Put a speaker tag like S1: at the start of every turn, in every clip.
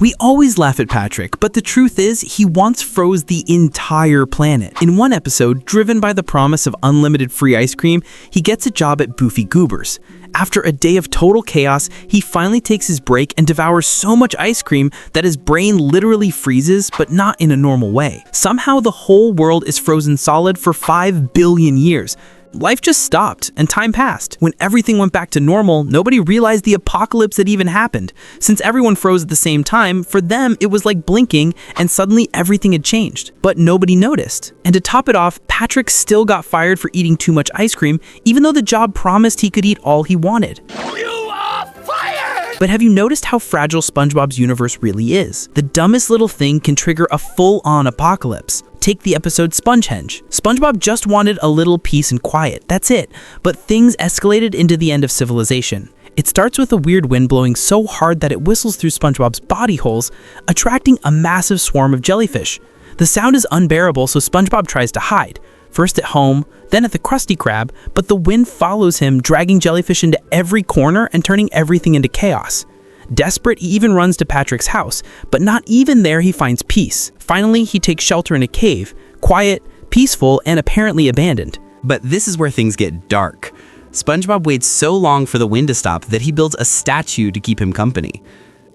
S1: We always laugh at Patrick, but the truth is, he once froze the entire planet. In one episode, driven by the promise of unlimited free ice cream, he gets a job at Boofy Goobers. After a day of total chaos, he finally takes his break and devours so much ice cream that his brain literally freezes, but not in a normal way. Somehow the whole world is frozen solid for 5 billion years. Life just stopped, and time passed. When everything went back to normal, nobody realized the apocalypse had even happened. Since everyone froze at the same time, for them it was like blinking, and suddenly everything had changed. But nobody noticed. And to top it off, Patrick still got fired for eating too much ice cream, even though the job promised he could eat all he wanted.
S2: You are fired!
S1: But have you noticed how fragile SpongeBob's universe really is? The dumbest little thing can trigger a full-on apocalypse. Take the episode Spongehenge. SpongeBob just wanted a little peace and quiet, that's it. But things escalated into the end of civilization. It starts with a weird wind blowing so hard that it whistles through SpongeBob's body holes, attracting a massive swarm of jellyfish. The sound is unbearable, so SpongeBob tries to hide. First at home, then at the Krusty Krab, but the wind follows him, dragging jellyfish into every corner and turning everything into chaos. Desperate, he even runs to Patrick's house, but not even there he finds peace. Finally, he takes shelter in a cave, quiet, peaceful, and apparently abandoned.
S3: But this is where things get dark. SpongeBob waits so long for the wind to stop that he builds a statue to keep him company.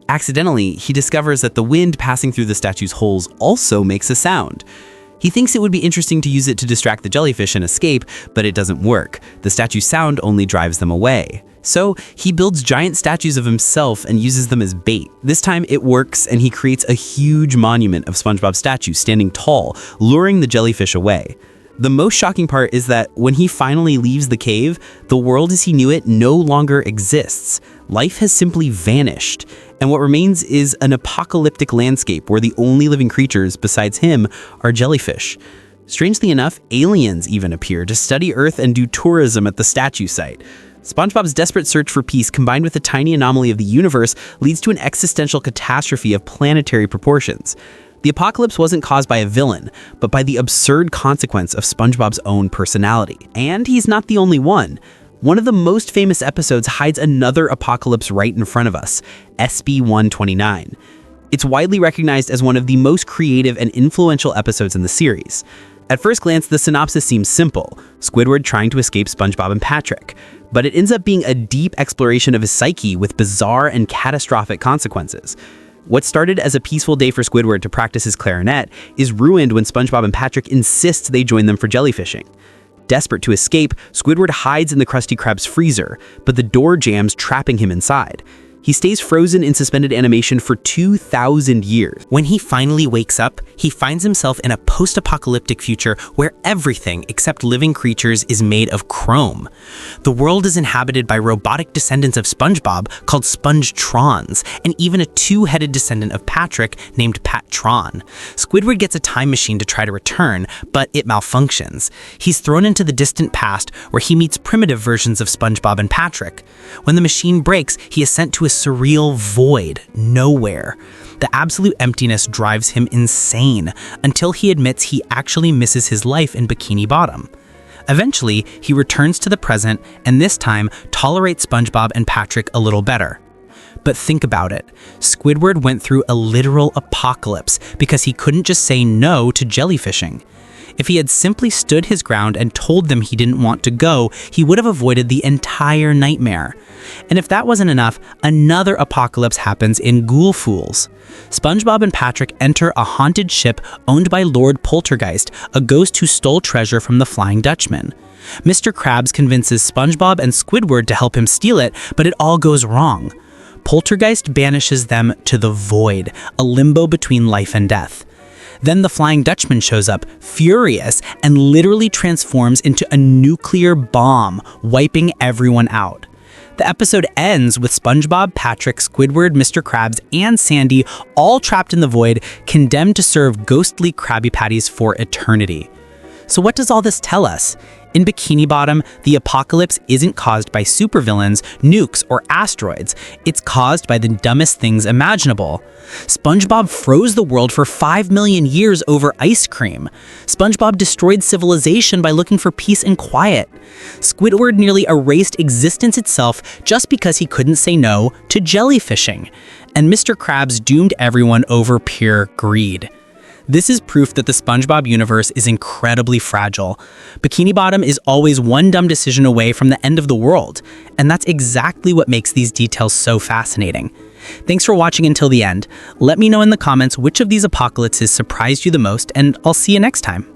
S3: Accidentally, he discovers that the wind passing through the statue's holes also makes a sound. He thinks it would be interesting to use it to distract the jellyfish and escape, but it doesn't work. The statue's sound only drives them away. So he builds giant statues of himself and uses them as bait. This time it works, and he creates a huge monument of SpongeBob's statue standing tall, luring the jellyfish away. The most shocking part is that when he finally leaves the cave, the world as he knew it no longer exists. Life has simply vanished, and what remains is an apocalyptic landscape where the only living creatures besides him are jellyfish. Strangely enough, aliens even appear to study Earth and do tourism at the statue site. SpongeBob's desperate search for peace combined with the tiny anomaly of the universe leads to an existential catastrophe of planetary proportions. The apocalypse wasn't caused by a villain, but by the absurd consequence of SpongeBob's own personality. And he's not the only one. One of the most famous episodes hides another apocalypse right in front of us, SB-129. It's widely recognized as one of the most creative and influential episodes in the series. At first glance, the synopsis seems simple, Squidward trying to escape SpongeBob and Patrick, but it ends up being a deep exploration of his psyche with bizarre and catastrophic consequences. What started as a peaceful day for Squidward to practice his clarinet is ruined when SpongeBob and Patrick insist they join them for jellyfishing. Desperate to escape, Squidward hides in the Krusty Krab's freezer, but the door jams, trapping him inside. He stays frozen in suspended animation for 2,000 years.
S4: When he finally wakes up, he finds himself in a post-apocalyptic future where everything except living creatures is made of chrome. The world is inhabited by robotic descendants of SpongeBob called Spongetrons, and even a two-headed descendant of Patrick named Patron. Squidward gets a time machine to try to return, but it malfunctions. He's thrown into the distant past where he meets primitive versions of SpongeBob and Patrick. When the machine breaks, he is sent to a surreal void, nowhere. The absolute emptiness drives him insane until he admits he actually misses his life in Bikini Bottom. Eventually, he returns to the present and this time tolerates SpongeBob and Patrick a little better. But think about it. Squidward went through a literal apocalypse because he couldn't just say no to jellyfishing. If he had simply stood his ground and told them he didn't want to go, he would have avoided the entire nightmare. And if that wasn't enough, another apocalypse happens in Ghoul Fools. SpongeBob and Patrick enter a haunted ship owned by Lord Poltergeist, a ghost who stole treasure from the Flying Dutchman. Mr. Krabs convinces SpongeBob and Squidward to help him steal it, but it all goes wrong. Poltergeist banishes them to the void, a limbo between life and death. Then the Flying Dutchman shows up, furious, and literally transforms into a nuclear bomb, wiping everyone out. The episode ends with SpongeBob, Patrick, Squidward, Mr. Krabs, and Sandy all trapped in the void, condemned to serve ghostly Krabby Patties for eternity. So what does all this tell us? In Bikini Bottom, the apocalypse isn't caused by supervillains, nukes, or asteroids. It's caused by the dumbest things imaginable. SpongeBob froze the world for 5 million years over ice cream. SpongeBob destroyed civilization by looking for peace and quiet. Squidward nearly erased existence itself just because he couldn't say no to jellyfishing. and Mr. Krabs doomed everyone over pure greed. This is proof that the SpongeBob universe is incredibly fragile. Bikini Bottom is always one dumb decision away from the end of the world, and that's exactly what makes these details so fascinating. Thanks for watching until the end. Let me know in the comments which of these apocalypses surprised you the most, and I'll see you next time.